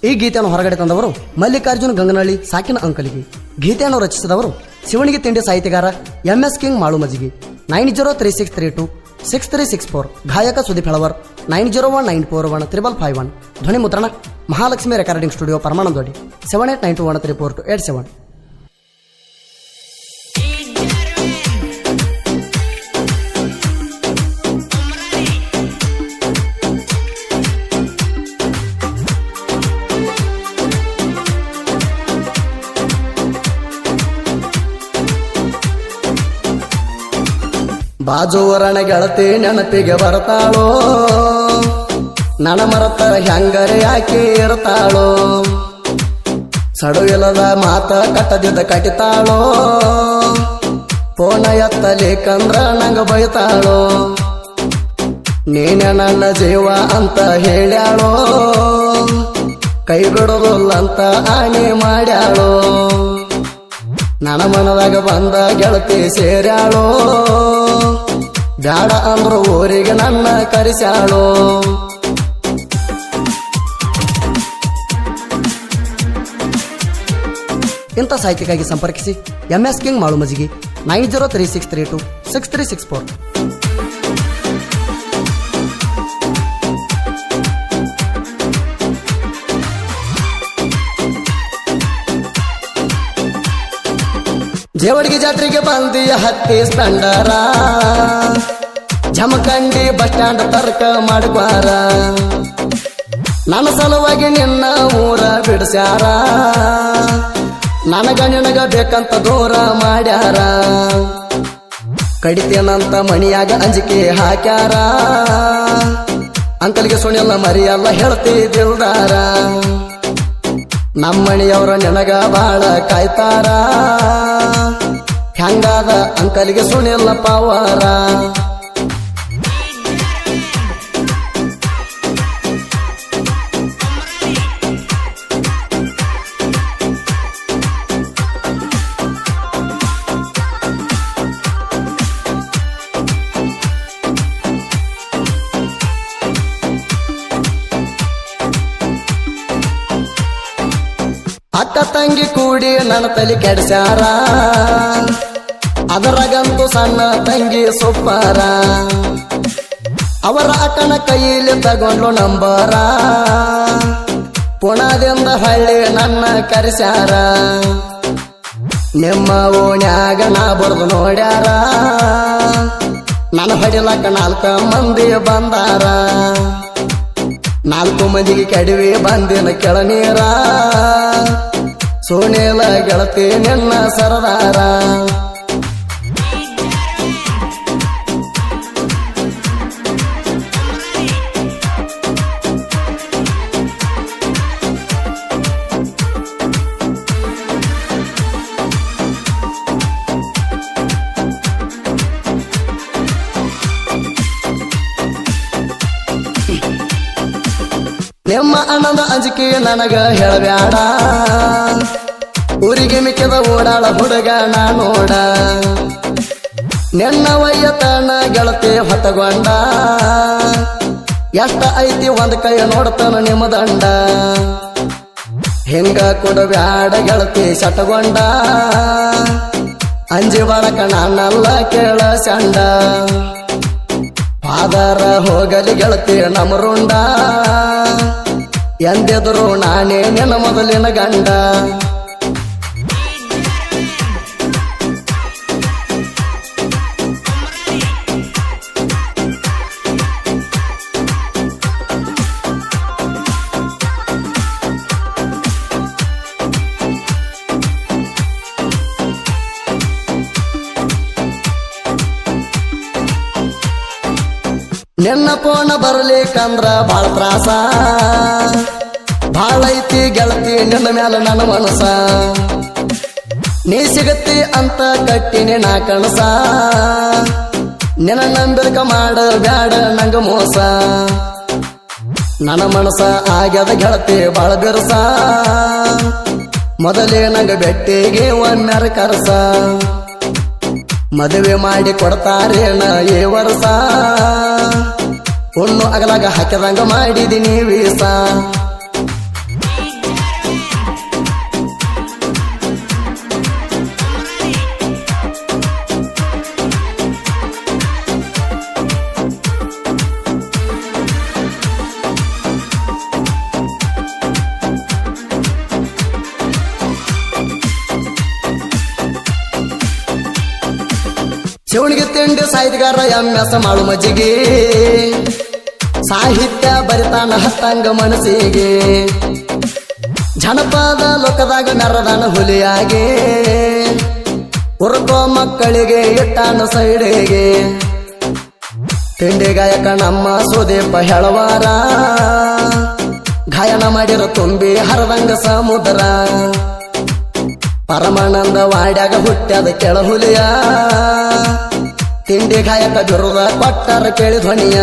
ಈ ಗೀತೆಯನ್ನು ಹೊರಗಡೆ ತಂದವರು ಮಲ್ಲಿಕಾರ್ಜುನ್ ಗಂಗನಹಳ್ಳಿ ಸಾಕಿನ ಅಂಕಲಿಗೆ. ಗೀತೆಯನ್ನು ರಚಿಸಿದವರು ಶಿವಣಿಗೆ ತಿಂಡಿ ಸಾಹಿತ್ಯಗಾರ MS ಕಿಂಗ್ ಮಾಳುಮಜಿಗಿ. 9036326364. ಗಾಯಕ ಸುದೀಪ್ ಹೆಳವರ್. 9019415551. ಧ್ವನಿ ಮುದ್ರಣ ಮಹಾಲಕ್ಷ್ಮಿ ರೆಕಾರ್ಡಿಂಗ್ ಸ್ಟುಡಿಯೋ ಪರಮಾನಂದವಾಡಿ. 7892134287. ಬಾಜುವರಣ ಗೆಳತಿ ನೆನಪಿಗೆ ಬರ್ತಾಳೋ, ನನ ಮರತ ಹೆಂಗರೆ ಯಾಕೆ ಇರ್ತಾಳೋ, ಸಡುವಿಲ್ಲದ ಮಾತ ಕಟ್ಟದಿದ್ದ ಕಟ್ಟಿತಾಳೋ, ಫೋನ ಎತ್ತಲಿಕಂದ್ರ ನಂಗ ಬೈತಾಳೋ, ನೀನೆ ನನ್ನ ಜೀವ ಅಂತ ಹೇಳ್ಯಾಳೋ, ಕೈ ಬಿಡೋದಿಲ್ಲಂತ ಆಣೆ ಮಾಡ್ಯಾಳೋ, ನನ್ನ ಮನದಾಗ ಬಂದ ಗೆಳತಿ ಸೇರ್ಯಾಳೋ, ಬ್ಯಾಡ ಅಂದ್ರು ಊರಿಗೆ ನನ್ನ ಕರೆಸ್ಯಾಳೋ. ಇಂಥ ಸಾಹಿತ್ಯಕ್ಕಾಗಿ ಸಂಪರ್ಕಿಸಿ MS ಕಿಂಗ್ ಮಾಳುಮಜಿಗಿ. 9036326364. ಜೇವಡ್ಗಿ ಜಾತ್ರೆಗೆ ಬಂದಿ ಹತ್ತಿ ಸ್ಪೆಂಡರ, ಜಮಖಂಡಿ ಬಸ್ ಸ್ಟ್ಯಾಂಡ್ ತರ್ಕ ಮಾಡ್ಕ್ವಾರ, ನನ್ನ ಸಲುವಾಗಿ ನಿನ್ನ ಊರ ಬಿಡಿಸ್ಯಾರ, ನನಗ ನಿನಗ ಬೇಕಂತ ದೂರ ಮಾಡ್ಯಾರ, ಕಡಿತೇನಂತ ಮಣಿಯಾಗ ಅಂಜಿಕೆ ಹಾಕ್ಯಾರ, ಅಂಕಲ್ಗೆ ಸುಣಿಯಲ್ಲ ಮರಿಯಲ್ಲ ಹೇಳ್ತಿದ್ದಿಲ್ದಾರ, ನಮ್ಮಣಿಯವ್ರ ನೆನಗ ಬಾಳ ಕಾಯ್ತಾರ, ಹೆಂಗಾದ ಅಂಕಲ್ಗೆ ಸುಣಿಲ್ಲ ಪವಾರ. ಅಕ್ಕ ತಂಗಿ ಕೂಡಿ ನನ್ನ ತಲೆ ಕೆಡ್ಸ್ಯಾರ, ಅದರಾಗಂತೂ ಸಣ್ಣ ತಂಗಿ ಸೊಪ್ಪಾರ, ಅವರ ಅಕ್ಕನ ಕೈಯಲ್ಲಿ ತಗೊಂಡ್ಲು ನಂಬರ, ಪುಣದಿಂದ ಹಳ್ಳಿ ನನ್ನ ಕರೆಸ್ಯಾರ, ನಿಮ್ಮ ಓಣ್ಯಾಗ ನಾ ಬಡ್ದು ನೋಡ್ಯಾರ, ನನ್ನ ಹೊಡಿಲಕ್ಕ 4 ಮಂದಿ ಬಂದಾರ, 4 ಮಂದಿಗೆ ಕಡಿವೆ ಬಂದಿನ ಕೆಳನೀರ, ಸೋನೇಲ ಗೆಳತಿ ನಿನ್ನ ಸರದಾರ. ನಿಮ್ಮ ಅಣ್ಣದ ಅಂಜಿಕೆ ನನಗ ಹೇಳಬ್ಯಾಡ, ಊರಿಗೆ ಮಿಕ್ಕಿದ ಓಡಾಳ ಹುಡುಗ ನಾ ನೋಡ, ನಿನ್ನ ವಯ್ಯತನ ಗೆಳತಿ ಹೊತ್ತಗೊಂಡ, ಎಷ್ಟ ಐತಿ ಒಂದ್ ಕೈ ನೋಡ್ತಾನ ನಿಮ್ಮ ದಂಡ, ಹಿಂಗ ಕೊಡಬ್ಯಾಡ ಗೆಳತಿ ಸಟಗೊಂಡ, ಅಂಜಿ ಬಳಕ ನಾನಲ್ಲ ಕೇಳ ಚಂಡ, ಪಾದರ ಹೋಗಲಿ ಗೆಳತಿ ನಮರುಂಡ, ಎಂದೆದರು ನಾನೇ ನಿನ್ನ ಮೊದಲಿನ ಗಂಡ. ನಿನ್ನ ಫೋನ ಬರ್ಲಿಕ್ಕಂದ್ರ ಬಾಳ ತ್ರಾಸ, ಬಾಳ ಐತಿ ಗೆಳತಿ ನಿನ್ನ ಮ್ಯಾಲ ನನ್ನ ಮನಸ, ನೀ ಸಿಗತ್ತಿ ಅಂತ ಕಟ್ಟಿನಿ ನಾ ಕಣಸ, ನಿನ್ನ ನಂಬಿಕ ಮಾಡ ಬ್ಯಾಡ ನಂಗ ಮೋಸ, ನನ್ನ ಮನಸ ಆಗ್ಯದ ಗೆಳತಿ ಬಾಳ ಬಿರ್ಸ, ಮೊದಲೇ ನಂಗ ಬೆಟ್ಟಿಗೆ ಒಮ್ಮೆರ ಕರಸ, ಮದುವೆ ಮಾಡಿ ಕೊಡ್ತಾರೇನ ಈ ವರ್ಷ, ಹುಣ್ಣು ಅಗಲಾಗ ಹಾಕಿದಂಗ ಮಾಡಿದಿನಿ ವೀಸ. ಶಿವನಿಗೆ ತಿಂಡಿ ಸಾಹಿತ್ಯಗಾರ MS ಮಾಡು ಮಜ್ಜಿಗೆ ಸಾಹಿತ್ಯ ಬರಿತಾನ ಹತ್ತಂಗ ಮನಸ್ಸಿಗೆ ಜನಪದ ಲೋಕದಾಗ ಮೆರದಾನ ಹುಲಿಯಾಗೆ ಉರ್ಕೋ ಮಕ್ಕಳಿಗೆ ಇಟ್ಟಾನ ಸೈಡಿಗೆ ತಿಂಡಿ ಗಾಯಕ ನಮ್ಮ ಸುದೀಪ ಹೆಳವಾರ ಗಾಯನ ಮಾಡಿರೋ ತುಂಬಿ ಹರದಂಗ ಸಮುದ್ರ ಪರಮಾನಂದ ವಾಡ್ಯಾಗ ಹುಟ್ಟ್ಯಾದ ಕೆಳ ಹುಲಿಯ ತಿಂಡಿ ಗಾಯಕ ಬಿರುದ ಕೊಟ್ಟಾರ ಕೇಳಿ ಧ್ವನಿಯ